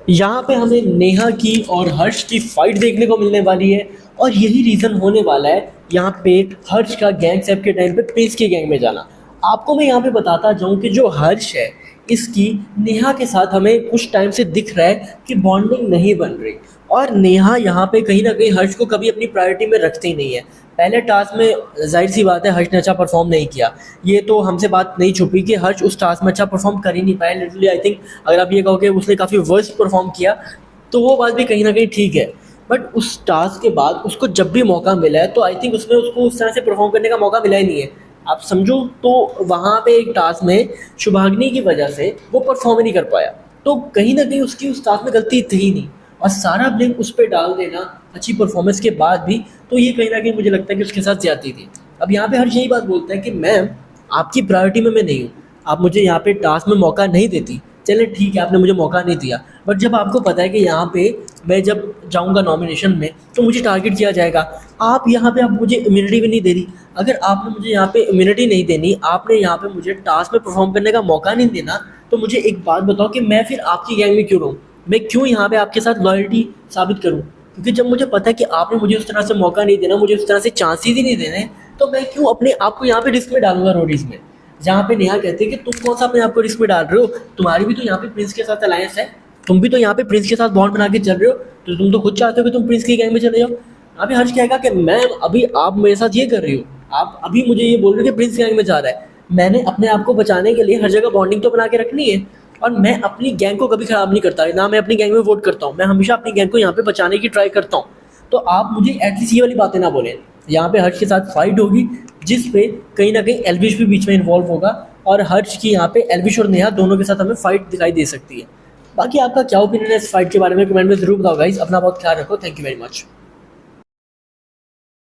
यहाँ पे हमें नेहा की और हर्ष की फाइट देखने को मिलने वाली है और यही रीज़न होने वाला है यहाँ पे हर्ष का गैंग सेप के टाइम पे प्रिंस की गैंग में जाना। आपको मैं यहाँ पे बताता जाऊँ कि जो हर्ष है इसकी नेहा के साथ हमें कुछ टाइम से दिख रहा है कि बॉन्डिंग नहीं बन रही और नेहा यहाँ पे कहीं ना कहीं हर्ष को कभी अपनी प्रायोरिटी में रखती नहीं है। पहले टास्क में जाहिर सी बात है हर्ष ने अच्छा परफॉर्म नहीं किया, ये तो हमसे बात नहीं छुपी कि हर्ष उस टास्क में अच्छा परफॉर्म कर ही नहीं पाया। लिटरली आई थिंक अगर आप ये कहो कि उसने काफ़ी वर्स्ट परफॉर्म किया तो वो बात भी कहीं ना कहीं ठीक है, बट उस टास्क के बाद उसको जब भी मौका मिला है तो आई थिंक उसमें उसको उस तरह से परफॉर्म करने का मौका मिला ही नहीं है। आप समझो तो वहाँ पे एक टास्क में शुभांगी की वजह से वो परफॉर्म ही नहीं कर पाया, तो कहीं ना कहीं उसकी उस टास्क में गलती थी ही नहीं और सारा ब्लेम उस पर डाल देना अच्छी परफॉर्मेंस के बाद भी, तो ये कहीं ना कहीं मुझे लगता है कि उसके साथ ज्यादती थी। अब यहाँ पे हर यही बात बोलता है कि मैम आपकी प्रायोरिटी में मैं नहीं हूँ, आप मुझे यहाँ पे टास्क में मौका नहीं देती, चले ठीक है आपने मुझे मौका नहीं दिया, बट जब आपको पता है कि यहाँ पे मैं जब जाऊँगा नॉमिनेशन में तो मुझे टारगेट किया जाएगा, आप यहाँ पे आप मुझे इम्यूनिटी भी नहीं दे रही। अगर आपने मुझे यहाँ पे इम्यूनिटी नहीं देनी, आपने यहाँ पे मुझे टास्क में परफॉर्म करने का मौका नहीं देना, तो मुझे एक बात बताओ कि मैं फिर आपकी गैंग में क्यों रहूँ, मैं क्यों यहाँ पे आपके साथ लॉयल्टी साबित करूँ? क्योंकि जब मुझे पता है कि आपने मुझे उस तरह से मौका नहीं देना, मुझे उस तरह से चांसेस ही नहीं देने, तो मैं क्यों अपने आप को यहाँ पे रिस्क में डालूंगा रोडीज में। जहाँ पे नेहा कहते हैं कि तुम कौन सा अपने आप को रिस्क में डाल रहे हो, तुम्हारी भी तो यहाँ पे प्रिंस के साथ अलायंस है, तुम भी तो यहाँ पे प्रिंस के साथ बॉन्ड बना के चल रहे हो, तो तुम तो खुद चाहते हो कि तुम प्रिंस की गैंग में चले जाओ। अभी हर्ष कहेगा कि मैम अभी आप मेरे साथ ये कर रही हो, आप अभी मुझे ये बोल रहे हो कि प्रिंस गैंग में जा रहा है, मैंने अपने आप को बचाने के लिए हर जगह बॉन्डिंग तो बना के रखनी है और मैं अपनी गैंग को कभी खराब नहीं करता, ना मैं अपनी गैंग में वोट करता हूँ, मैं हमेशा अपनी गैंग को यहाँ पे बचाने की ट्राई करता हूँ। तो आप मुझे एटलीस्ट ये वाली बातें ना बोलें। यहाँ पे हर्ष के साथ फाइट होगी जिस पे कहीं ना कहीं एल्विश भी बीच में इन्वॉल्व होगा और हर्ष की यहाँ पे एल्विश और नेहा दोनों के साथ हमें फाइट दिखाई दे सकती है। बाकी आपका क्या ओपिनियन है इस फाइट के बारे में कमेंट में जरूर बताओ गाइस। अपना बहुत ख्याल रखो, थैंक यू वेरी मच।